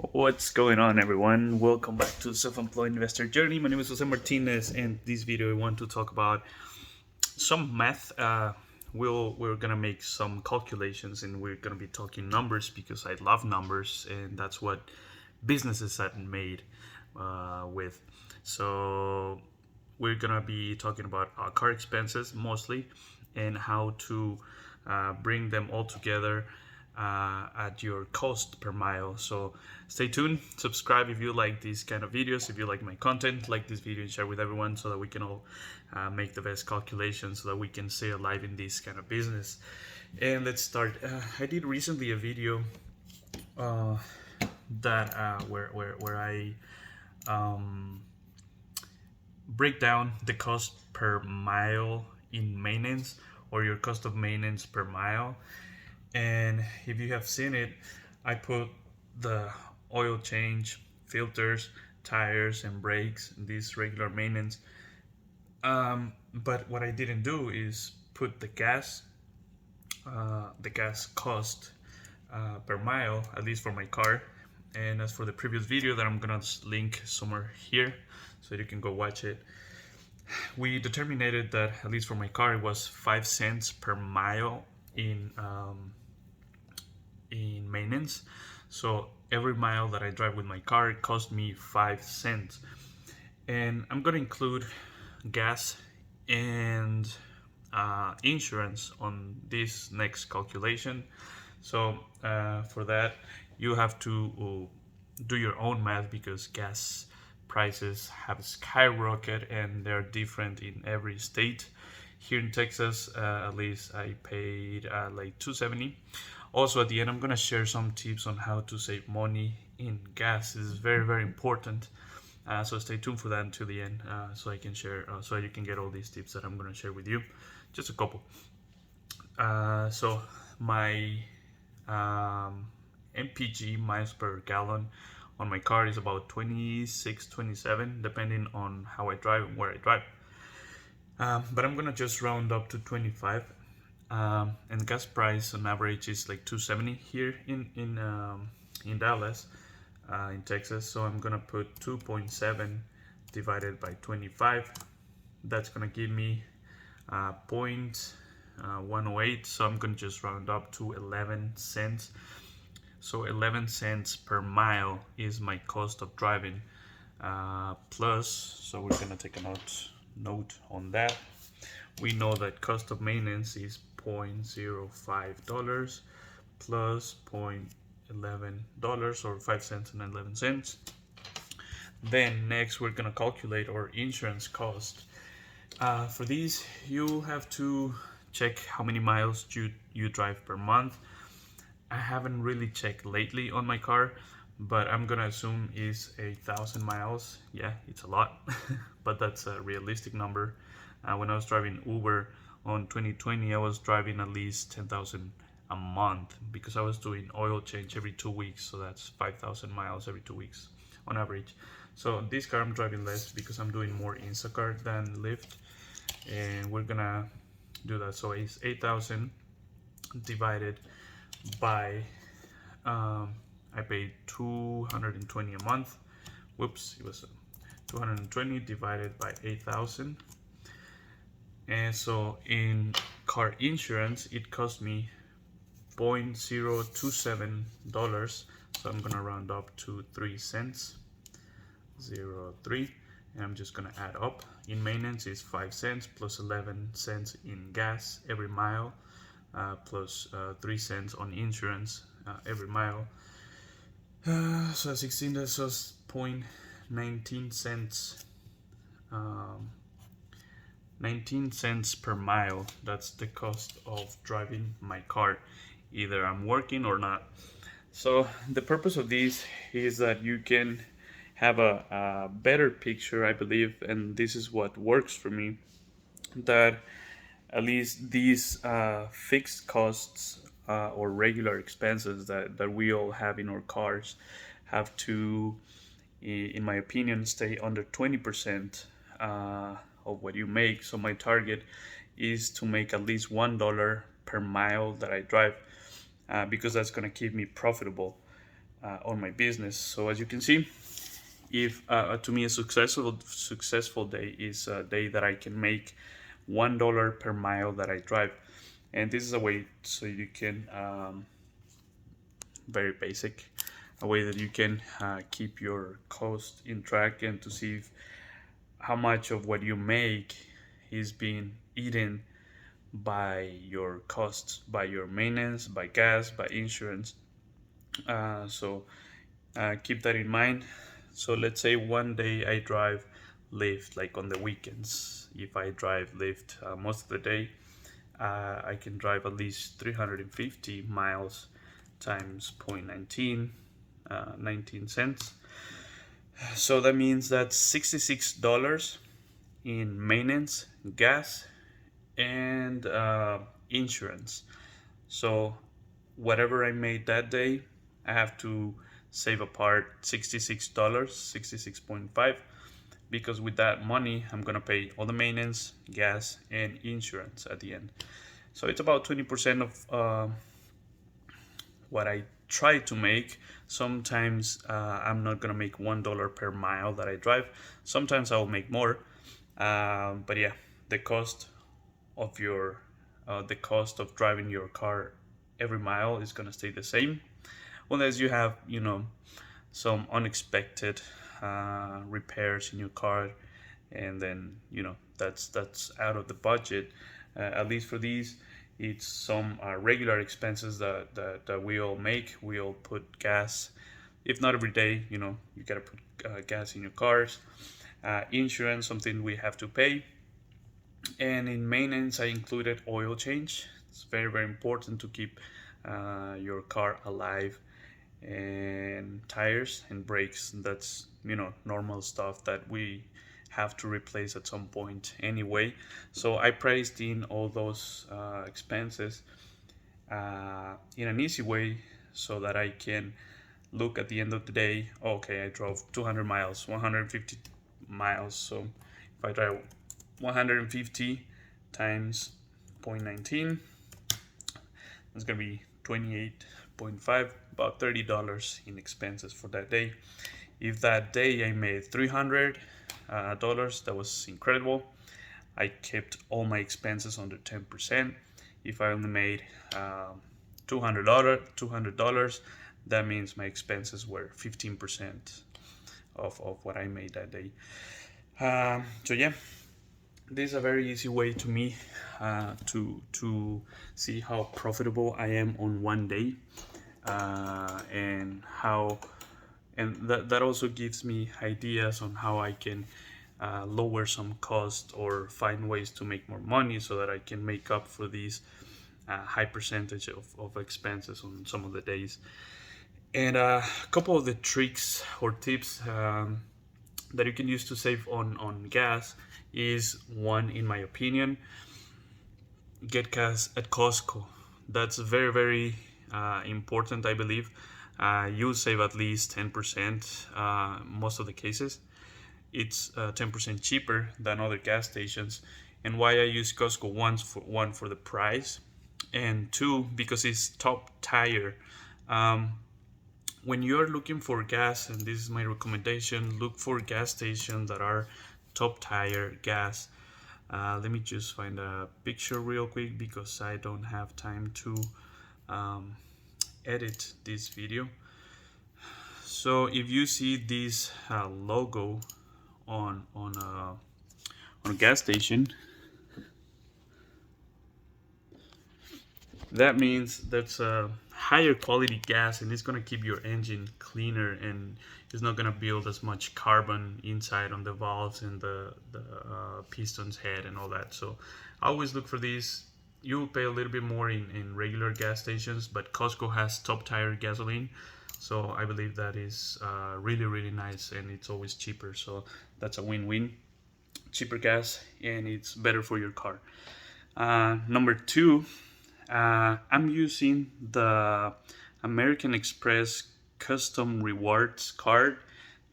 What's going on, everyone? Welcome back to Self-Employed Investor Journey. My name is Jose Martinez, and this video I want to talk about some math. We're gonna make some calculations, and we're gonna be talking numbers because I love numbers, and that's what businesses are made with. So we're gonna be talking about car expenses mostly, and how to bring them all together at your cost per mile. So stay tuned, subscribe if you like these kind of videos, if you like my content, like this video and share with everyone so that we can all make the best calculations so that we can stay alive in this kind of business. And let's start. I did recently a video where I break down the cost per mile in maintenance, or your cost of maintenance per mile. And if you have seen it, I put the oil change, filters, tires, and brakes, these regular maintenance. But what I didn't do is put the gas cost per mile, at least for my car. And as for the previous video that I'm gonna link somewhere here so you can go watch it, we determined that at least for my car it was 5 cents per mile in maintenance. So every mile that I drive with my car, it cost me 5 cents. And I'm gonna include gas and insurance on this next calculation. So for that, you have to do your own math because gas prices have skyrocketed and they're different in every state. Here in Texas, at least I paid like $2.70. Also, at the end, I'm gonna share some tips on how to save money in gas. This is very, very important. So stay tuned for that until the end, so I can share, so you can get all these tips that I'm gonna share with you. Just a couple. So my MPG, miles per gallon, on my car is about 26, 27, depending on how I drive and where I drive. But I'm gonna just round up to 25. And gas price on average is like 2.70 here in Dallas, in Texas. So I'm gonna put 2.7 divided by 25. That's gonna give me 0.108. So I'm gonna just round up to 11 cents. So 11 cents per mile is my cost of driving, plus, so we're gonna take a note on that. We know that cost of maintenance is $0.05 plus $0.11, or 5 cents and 11 cents. Then next we're gonna calculate our insurance cost. For these, you have to check how many miles you drive per month. I haven't really checked lately on my car, but I'm gonna assume is 1,000 miles. Yeah, it's a lot, but that's a realistic number. When I was driving Uber on 2020, I was driving at least 10,000 a month because I was doing oil change every 2 weeks. So that's 5,000 miles every 2 weeks on average. So this car I'm driving less because I'm doing more Instacart than Lyft, and we're gonna do that. So it's 8,000 divided by I paid 220 a month. Whoops, it was 220 divided by 8,000. And so in car insurance, it cost me $0.027. So I'm gonna round up to 3 cents, 0.3, and I'm just gonna add up. In maintenance is 5 cents plus 11 cents in gas every mile, plus 3 cents on insurance every mile. So 16, that's just 0.19 cents. 19 cents per mile. That's the cost of driving my car, either I'm working or not. So the purpose of this is that you can have a better picture, I believe, and this is what works for me, that at least these fixed costs or regular expenses that we all have in our cars have to, in my opinion, stay under 20% of what you make. So my target is to make at least $1 per mile that I drive, because that's going to keep me profitable. on my business. So as you can see, if to me a successful day is a day that I can make $1 per mile that I drive, and this is a way so you can very basic, a way that you can keep your cost in track and to see if, how much of what you make is being eaten by your costs, by your maintenance, by gas, by insurance. So keep that in mind. So let's say one day I drive Lyft, like on the weekends. If I drive Lyft most of the day, I can drive at least 350 miles times 0.19, 19 cents. So that means that's $66 in maintenance, gas, and insurance. So whatever I made that day, I have to save apart $66, 66.5, because with that money, I'm gonna pay all the maintenance, gas, and insurance at the end. So it's about 20% of what I try to make. Sometimes I'm not gonna make $1 per mile that I drive. Sometimes I'll make more, but yeah, the cost of your the cost of driving your car every mile is gonna stay the same, unless you have some unexpected repairs in your car, and then that's out of the budget. At least for these, it's some regular expenses that we all make. We all put gas, if not every day. You gotta put gas in your cars. Insurance, something we have to pay. And in maintenance, I included oil change. It's very, very important to keep your car alive, and tires and brakes. That's normal stuff that we have to replace at some point anyway. So I priced in all those expenses in an easy way, so that I can look at the end of the day. Okay, I drove 200 miles, 150 miles. So if I drive 150 times 0.19, that's gonna be 28.5, about $30 in expenses for that day. If that day I made $300, that was incredible. I kept all my expenses under 10%. If I only made $200, that means my expenses were 15% of what I made that day. So yeah, this is a very easy way to me to see how profitable I am on one day, and that also gives me ideas on how I can lower some cost or find ways to make more money, so that I can make up for these high percentage of expenses on some of the days. And a couple of the tricks or tips that you can use to save on gas is, one, in my opinion, get gas at Costco. That's very, very important, I believe. You save at least 10% most of the cases. It's 10% cheaper than other gas stations. And why I use Costco? One, for the price, and two, because it's top tier. When you're looking for gas, and this is my recommendation, look for gas stations that are top tier gas. Let me just find a picture real quick, because I don't have time to edit this video. So if you see this logo on a gas station, that means that's a higher quality gas, and it's going to keep your engine cleaner, and it's not going to build as much carbon inside on the valves and the piston's head and all that. So I always look for these. You'll pay a little bit more in regular gas stations, but Costco has top tier gasoline, so I believe that is really, really nice, and it's always cheaper. So that's a win-win. Cheaper gas, and it's better for your car. Number two, I'm using the American Express custom rewards card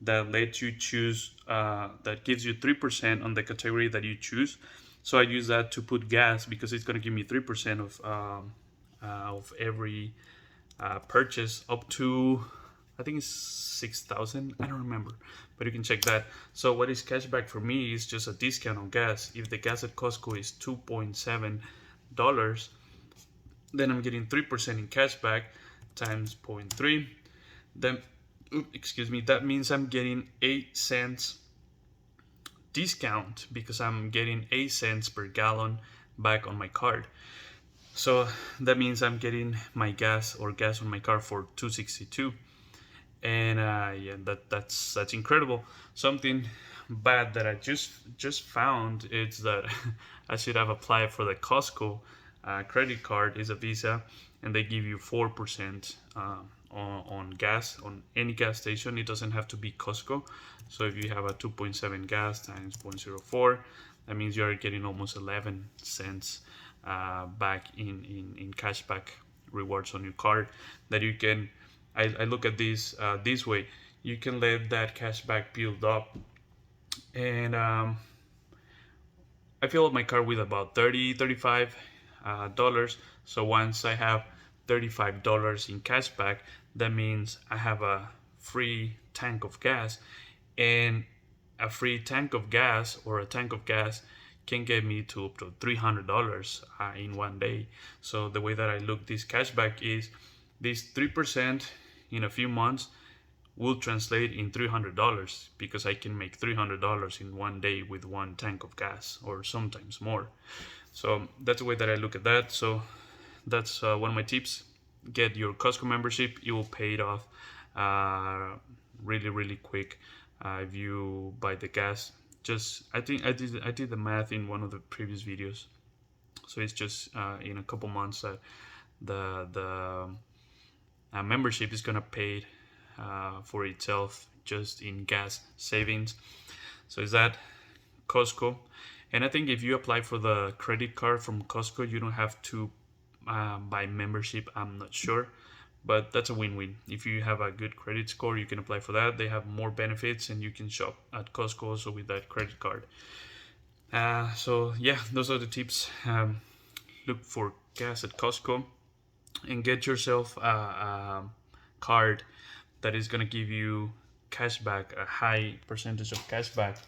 that lets you choose, that gives you 3% on the category that you choose. So I use that to put gas, because it's going to give me 3% of every purchase up to I think it's 6,000. I don't remember, but you can check that. So what is cashback for me is just a discount on gas. If the gas at Costco is $2.7, then I'm getting 3% in cashback times 0.3. Then, excuse me, that means I'm getting 8 cents discount because I'm getting 8 cents per gallon back on my card. So that means I'm getting my gas on my car for $2.62, and yeah, that's incredible. Something bad that I just found is that I should have applied for the Costco credit card. Is a Visa, and they give you 4% on gas on any gas station. It doesn't have to be Costco. So if you have a 2.7 gas times 0.04, that means you are getting almost 11 cents back in cashback rewards on your card that you can. I look at this way. You can let that cashback build up, and I fill up my car with about $35. So once I have $35 in cashback, that means I have a free tank of gas, and a free tank of gas or a tank of gas can get me to up to $300 in one day. So the way that I look this cashback is this 3% in a few months will translate in $300 because I can make $300 in one day with one tank of gas, or sometimes more. So that's the way that I look at that. So that's one of my tips. Get your Costco membership. You will pay it off really quick if you buy the gas. Just I think I did the math in one of the previous videos. So it's just in a couple months that the membership is gonna pay for itself just in gas savings. So is that Costco? And I think if you apply for the credit card from Costco, you don't have to buy membership. I'm not sure, but that's a win-win. If you have a good credit score, you can apply for that. They have more benefits, and you can shop at Costco also with that credit card. So yeah, those are the tips. Look for gas at Costco and get yourself a card that is going to give you cashback, a high percentage of cashback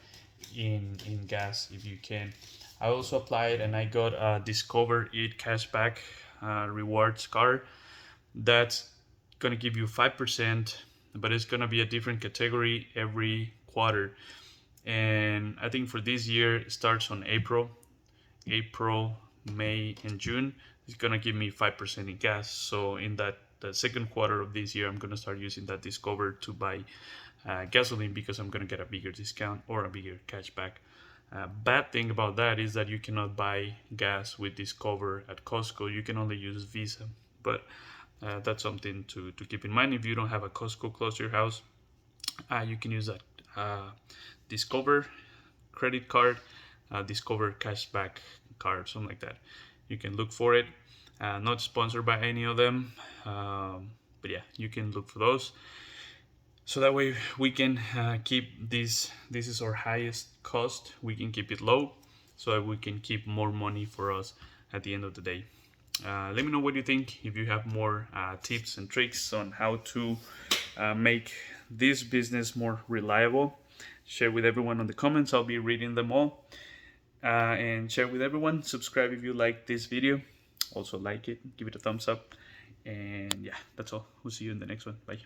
in gas if you can. I also applied and I got a Discover It cashback rewards card that's going to give you 5%, but it's going to be a different category every quarter. And I think for this year it starts on April, May, and June. It's going to give me 5% in gas. So in the second quarter of this year, I'm going to start using that Discover to buy gasoline because I'm going to get a bigger discount or a bigger cashback. Bad thing about that is that you cannot buy gas with Discover at Costco. You can only use Visa. But that's something to keep in mind. If you don't have a Costco close to your house, you can use that Discover credit card, Discover cashback card, something like that. You can look for it. Not sponsored by any of them, but yeah, you can look for those. So that way we can keep this is our highest cost. We can keep it low so that we can keep more money for us at the end of the day. Let me know what you think. If you have more tips and tricks on how to make this business more reliable, share with everyone on the comments. I'll be reading them all. And share with everyone. Subscribe if you like this video. Also like it, give it a thumbs up. And yeah, that's all. We'll see you in the next one. Bye.